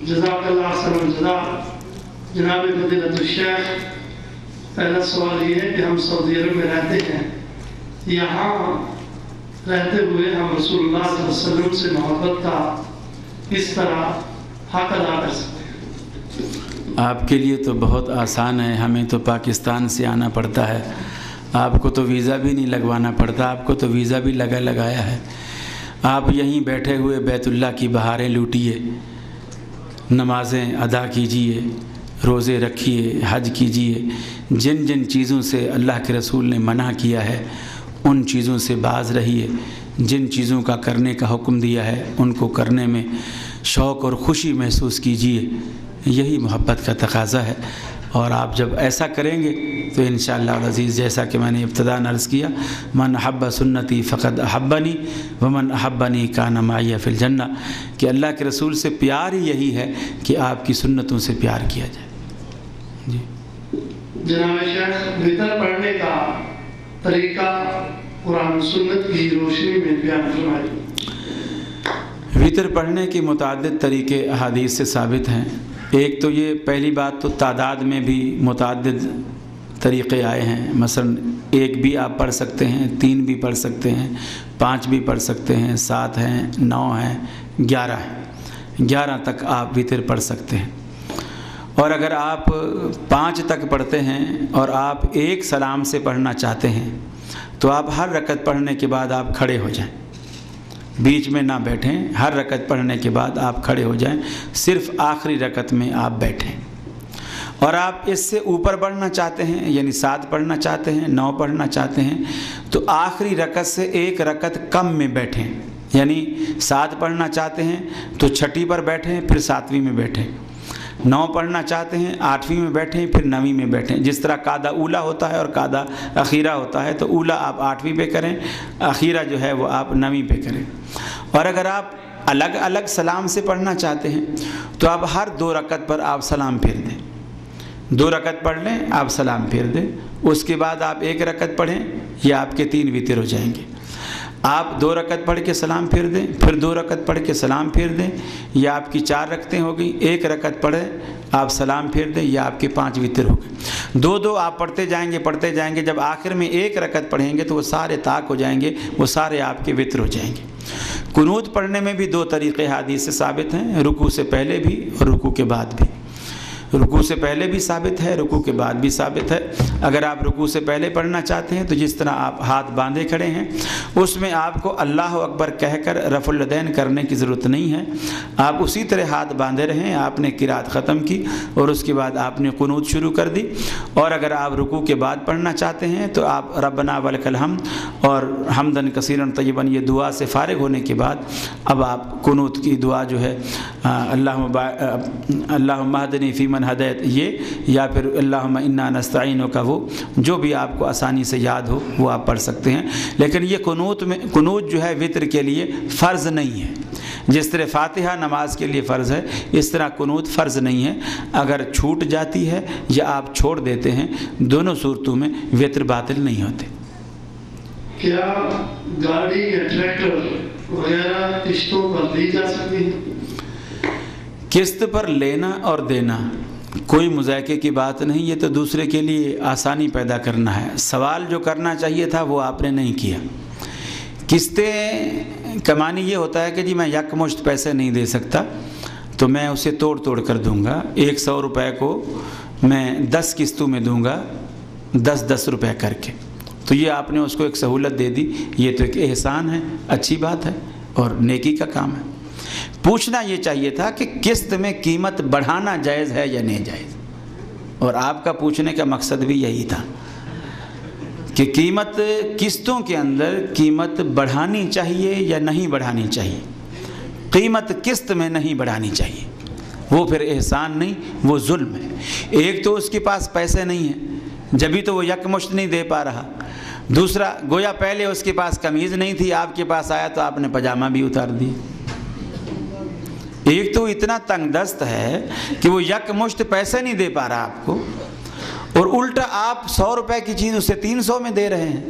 جزاک اللہ احسن الجزا۔ جناب فضیلۃ الشیخ، پہلا سوال یہ ہے کہ ہم سعودی عرب میں رہتے ہیں، یہاں رہتے ہوئے ہم رسول اللہ صلی اللہ علیہ وسلم سے محبت کا کس طرح حق ادا کر سکتے ہیں؟ آپ کے لیے تو بہت آسان ہے، ہمیں تو پاکستان سے آنا پڑتا ہے، آپ کو تو ویزا بھی نہیں لگوانا پڑتا، آپ کو تو ویزا بھی لگایا ہے۔ آپ یہیں بیٹھے ہوئے بیت اللہ کی بہاریں لوٹیے، نمازیں ادا کیجیے، روزے رکھیے، حج کیجیے، جن جن چیزوں سے اللہ کے رسول نے منع کیا ہے ان چیزوں سے باز رہیے، جن چیزوں کا کرنے کا حکم دیا ہے ان کو کرنے میں شوق اور خوشی محسوس کیجیے، یہی محبت کا تقاضا ہے۔ اور آپ جب ایسا کریں گے تو انشاءاللہ العزیز، جیسا کہ میں نے ابتداء عرض کیا، من احب سنتی فقد احبنی ومن احبنی کان معی فی الجنہ، کہ اللہ کے رسول سے پیار ہی یہی ہے کہ آپ کی سنتوں سے پیار کیا جائے۔ جی جناب شیخ، وطر پڑھنے کا طریقہ قرآن و سنت کی روشنی میں بیان فرمائیے۔ وطر پڑھنے کے متعدد طریقے احادیث سے ثابت ہیں۔ ایک تو یہ پہلی بات تو تعداد میں بھی متعدد طریقے آئے ہیں، مثلا 1 بھی آپ پڑھ سکتے ہیں، 3 بھی پڑھ سکتے ہیں، 5 بھی پڑھ سکتے ہیں، 7 ہیں، 9 ہیں، 11 ہیں، 11 تک آپ وطر پڑھ سکتے ہیں۔ اور اگر آپ 5 تک پڑھتے ہیں اور آپ ایک سلام سے پڑھنا چاہتے ہیں تو آپ ہر رکعت پڑھنے کے بعد آپ کھڑے ہو جائیں، بیچ میں نہ بیٹھیں، ہر رکعت پڑھنے کے بعد آپ کھڑے ہو جائیں، صرف آخری رکعت میں آپ بیٹھیں۔ اور آپ اس سے اوپر بڑھنا چاہتے ہیں، یعنی 7 پڑھنا چاہتے ہیں، 9 پڑھنا چاہتے ہیں، تو آخری رکعت سے 1 رکعت کم میں بیٹھیں، یعنی 7 پڑھنا چاہتے ہیں تو 6ٹھی پر بیٹھیں، پھر 7ویں میں بیٹھیں، 9 پڑھنا چاہتے ہیں 8ویں میں بیٹھیں، پھر 9ویں میں بیٹھیں۔ جس طرح قادہ اولا ہوتا ہے اور قادہ اخیرہ ہوتا ہے، تو اولا آپ 8ویں پہ کریں، اخیرہ جو ہے وہ آپ 9ویں پہ کریں۔ اور اگر آپ الگ الگ سلام سے پڑھنا چاہتے ہیں تو آپ ہر 2 رکعت پر آپ سلام پھیر دیں، 2 رکعت پڑھ لیں، آپ سلام پھیر دیں، اس کے بعد آپ 1 رکعت پڑھیں، یہ آپ کے 3 وطر ہو جائیں گے۔ آپ 2 رکعت پڑھ کے سلام پھیر دیں، پھر 2 رکعت پڑھ کے سلام پھیر دیں، یہ آپ کی 4 رکعتیں ہو گئی، 1 رکعت پڑھیں آپ سلام پھیر دیں، یہ آپ کے 5 وطر ہو گئے۔ 2 آپ پڑھتے جائیں گے، جب آخر میں 1 رکعت پڑھیں گے تو وہ سارے طاق ہو جائیں گے، وہ سارے آپ کے وطر ہو جائیں گے۔ قنوت پڑھنے میں بھی 2 طریقے حدیث سے ثابت ہیں، رکوع سے پہلے بھی اور رکوع کے بعد بھی۔ رکوع سے پہلے بھی ثابت ہے، رکوع کے بعد بھی ثابت ہے۔ اگر آپ رکوع سے پہلے پڑھنا چاہتے ہیں تو جس طرح آپ ہاتھ باندھے کھڑے ہیں اس میں آپ کو اللہ اکبر کہہ کر رفع الیدین کرنے کی ضرورت نہیں ہے، آپ اسی طرح ہاتھ باندھے رہیں، آپ نے قرات ختم کی اور اس کے بعد آپ نے قنوت شروع کر دی۔ اور اگر آپ رکوع کے بعد پڑھنا چاہتے ہیں تو آپ ربنا ولک الحمد اور حمدن کثیرا طیبا، یہ دعا سے فارغ ہونے کے بعد اب آپ قنوت کی دعا جو ہے اللہم اہدنی فیمن ہدایت، یہ یا پھر اللہم انا نستعینک، وہ جو بھی آپ کو آسانی سے یاد ہو وہ آپ پڑھ سکتے ہیں۔ لیکن یہ قنوت جو ہے وطر کے لیے فرض نہیں ہے، جس طرح فاتحہ نماز کے لیے فرض ہے اس طرح قنوت فرض نہیں ہے، اگر چھوٹ جاتی ہے یا آپ چھوڑ دیتے ہیں دونوں صورتوں میں وطر باطل نہیں ہوتے۔ کیا گاڑی یا ٹریکٹر وغیرہ قسطوں پر دی جا سکتی ہے؟ قسط پر لینا اور دینا کوئی مذائقے کی بات نہیں، یہ تو دوسرے کے لیے آسانی پیدا کرنا ہے۔ سوال جو کرنا چاہیے تھا وہ آپ نے نہیں کیا۔ قسطیں کا معنی یہ ہوتا ہے کہ جی میں یکمشت پیسے نہیں دے سکتا تو میں اسے توڑ توڑ کر دوں گا، 100 روپے کو میں 10 قسطوں میں دوں گا، 10 روپے کر کے، تو یہ آپ نے اس کو ایک سہولت دے دی، یہ تو ایک احسان ہے، اچھی بات ہے اور نیکی کا کام ہے۔ پوچھنا یہ چاہیے تھا کہ قسط میں قیمت بڑھانا جائز ہے یا نہیں جائز، اور آپ کا پوچھنے کا مقصد بھی یہی تھا کہ قیمت قسطوں کے اندر قیمت بڑھانی چاہیے یا نہیں بڑھانی چاہیے۔ قیمت قسط میں نہیں بڑھانی چاہیے، وہ پھر احسان نہیں، وہ ظلم ہے۔ ایک تو اس کے پاس پیسے نہیں ہیں جبھی تو وہ یکمشت نہیں دے پا رہا، دوسرا گویا پہلے اس کے پاس قمیض نہیں تھی، آپ کے پاس آیا تو آپ نے پاجامہ بھی اتار دی۔ ایک تو اتنا تنگ دست ہے کہ وہ یکمشت پیسے نہیں دے پا رہا آپ کو، اور الٹا آپ 100 روپے کی چیز اسے 300 میں دے رہے ہیں،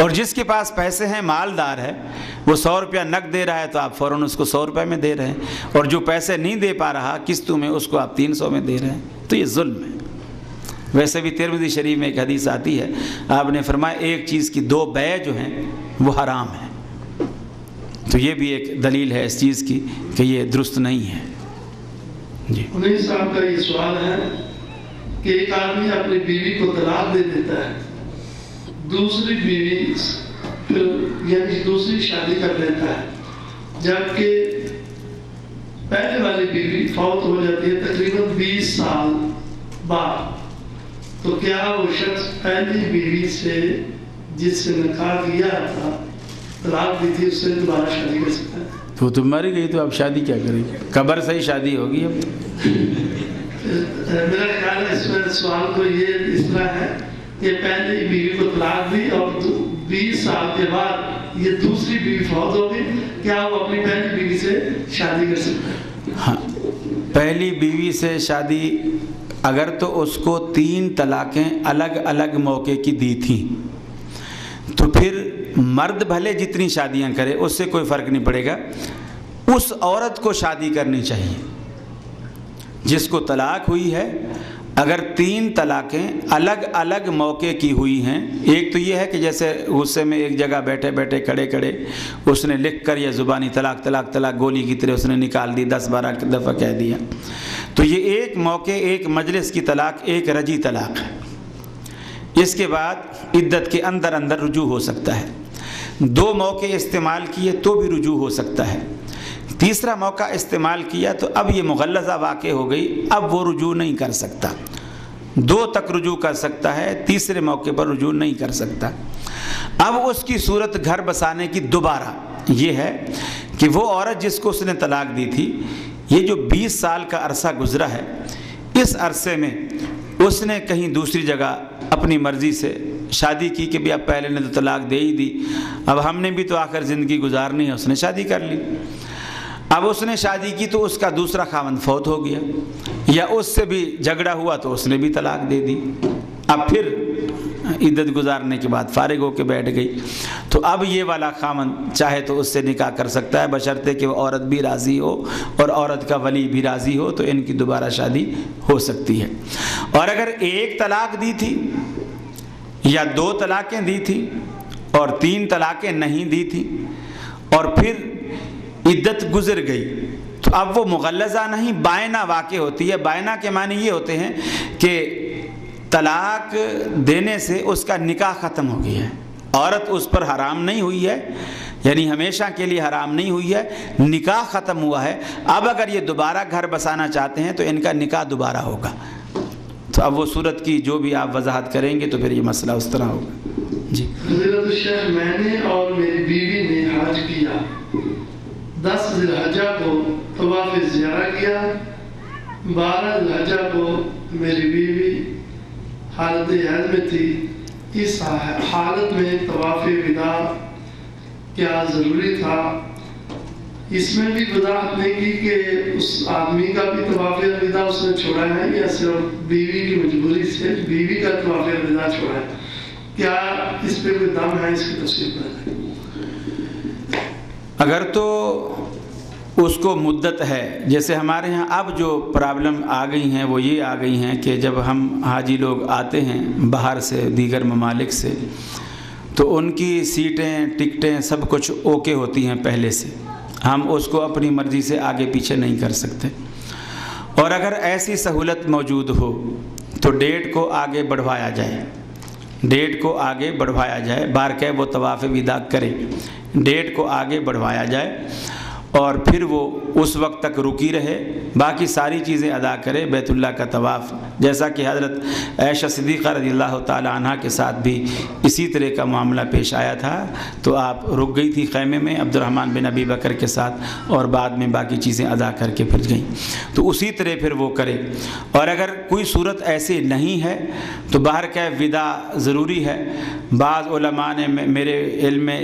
اور جس کے پاس پیسے ہیں، مالدار ہے، وہ 100 روپیہ نقد دے رہا ہے تو آپ فوراً اس کو 100 روپے میں دے رہے ہیں، اور جو پیسے نہیں دے پا رہا قسطوں میں اس کو آپ 300 میں دے رہے ہیں، تو یہ ظلم ہے۔ ویسے بھی ترمذی شریف میں ایک حدیث آتی ہے، آپ نے فرمایا ایک چیز کی 2 بیع جو ہیں وہ حرام ہیں، تو یہ بھی ایک دلیل ہے اس چیز کی کہ یہ درست نہیں ہے۔ جی انیس صاحب کا یہ سوال ہے کہ ایک آدمی اپنی بیوی کو طلاق دے دیتا ہے، دوسری بیوی پھر یعنی دوسری شادی کر لیتا ہے، جبکہ پہلے والی بیوی فوت ہو جاتی ہے تقریباً 20 سال بعد، تو کیا وہ شخص پہلی بیوی سے جس سے نکاح کیا تھا، طلاق دی تھی، اس سے دوبارہ شادی کر سکتا ہے؟ تو تم مر گئی تو اب شادی کیا کریں گے؟ قبر سے ہی شادی ہوگی اب۔ میرا خیال ہے اس میں سوال کو یہ اس طرح ہے کہ پہلی بیوی کو طلاق دی اور 20 سال کے بعد یہ دوسری بیوی فوت ہو گئی، کیا وہ اپنی پہلی بیوی سے شادی کر سکتا ہے؟ ہاں، پہلی بیوی سے شادی اگر تو اس کو 3 طلاقیں الگ الگ موقع کی دی تھیں تو پھر مرد بھلے جتنی شادیاں کرے اس سے کوئی فرق نہیں پڑے گا، اس عورت کو شادی کرنی چاہیے جس کو طلاق ہوئی ہے۔ اگر 3 طلاقیں الگ الگ موقع کی ہوئی ہیں، ایک تو یہ ہے کہ جیسے غصے میں ایک جگہ بیٹھے بیٹھے کھڑے کھڑے اس نے لکھ کر یا زبانی طلاق طلاق طلاق گولی کی طرح اس نے نکال دی، 10-12 دفعہ کہہ دیا، تو یہ ایک موقع ایک مجلس کی طلاق ایک رجی طلاق ہے۔ اس کے بعد عدت کے اندر اندر رجوع ہو سکتا ہے، 2 موقع استعمال کیے تو بھی رجوع ہو سکتا ہے، تیسرا موقع استعمال کیا تو اب یہ مغلظہ واقع ہو گئی، اب وہ رجوع نہیں کر سکتا، 2 تک رجوع کر سکتا ہے، تیسرے موقع پر رجوع نہیں کر سکتا۔ اب اس کی صورت گھر بسانے کی دوبارہ یہ ہے کہ وہ عورت جس کو اس نے طلاق دی تھی، یہ جو 20 سال کا عرصہ گزرا ہے، اس عرصے میں اس نے کہیں دوسری جگہ اپنی مرضی سے شادی کی کہ بھی اب پہلے نے تو طلاق دے ہی دی، اب ہم نے بھی تو آخر زندگی گزارنی ہے، اس نے شادی کر لی۔ اب اس نے شادی کی تو اس کا دوسرا خاوند فوت ہو گیا، یا اس سے بھی جھگڑا ہوا تو اس نے بھی طلاق دے دی، اب پھر عدت گزارنے کے بعد فارغ ہو کے بیٹھ گئی، تو اب یہ والا خاوند چاہے تو اس سے نکاح کر سکتا ہے بشرطے کہ وہ عورت بھی راضی ہو اور عورت کا ولی بھی راضی ہو، تو ان کی دوبارہ شادی ہو سکتی ہے۔ اور اگر 1 طلاق دی تھی یا 2 طلاقیں دی تھی اور 3 طلاقیں نہیں دی تھی اور پھر عدت گزر گئی تو اب وہ مغلظہ نہیں بائنہ واقع ہوتی ہے۔ بائنہ کے معنی یہ ہوتے ہیں کہ طلاق دینے سے اس کا نکاح ختم ہو گیا ہے، عورت اس پر حرام نہیں ہوئی ہے، یعنی ہمیشہ کے لیے حرام نہیں ہوئی ہے، نکاح ختم ہوا ہے۔ اب اگر یہ دوبارہ گھر بسانا چاہتے ہیں تو ان کا نکاح دوبارہ ہوگا، تو اب وہ صورت کی جو بھی آپ وضاحت کریں گے تو پھر یہ مسئلہ اس طرح ہوگا۔ جی حضرت الشیخ، میں نے اور میری بیوی نے حج کیا، 10 ذی الحجہ کو طواف زیارہ کیا، 12 ذی الحجہ کو میری بیوی حالت حیض میں تھی، اس حالت میں طواف وداع کیا ضروری تھا؟ اس میں بھی وضاحت نہیں کی کہ اس آدمی کا بھی طواف وداع اس نے چھوڑا ہے یا صرف بیوی کی مجبوری سے بیوی کا طواف وداع چھوڑا ہے، کیا اس پہ کوئی دم ہے؟ اس کی تفصیل بتائیں۔ اگر تو اس کو مدت ہے، جیسے ہمارے ہاں اب جو پرابلم آ گئی ہیں وہ یہ آ گئی ہیں کہ جب ہم حاجی لوگ آتے ہیں باہر سے دیگر ممالک سے تو ان کی سیٹیں ٹکٹیں سب کچھ اوکے ہوتی ہیں پہلے سے، ہم اس کو اپنی مرضی سے آگے پیچھے نہیں کر سکتے، اور اگر ایسی سہولت موجود ہو تو ڈیٹ کو آگے بڑھوایا جائے، ڈیٹ کو آگے بڑھوایا جائے، بارکہ وہ طواف وداع کرے، ڈیٹ کو آگے بڑھوایا جائے اور پھر وہ اس وقت تک رکی رہے، باقی ساری چیزیں ادا کرے، بیت اللہ کا طواف، جیسا کہ حضرت عائشہ صدیقہ رضی اللہ تعالی عنہ کے ساتھ بھی اسی طرح کا معاملہ پیش آیا تھا، تو آپ رک گئی تھی خیمے میں عبد الرحمن بن ابی بکر کے ساتھ اور بعد میں باقی چیزیں ادا کر کے پھر گئیں، تو اسی طرح پھر وہ کرے۔ اور اگر کوئی صورت ایسی نہیں ہے تو باہر کا وداع ضروری ہے۔ بعض علماء نے میرے علم میں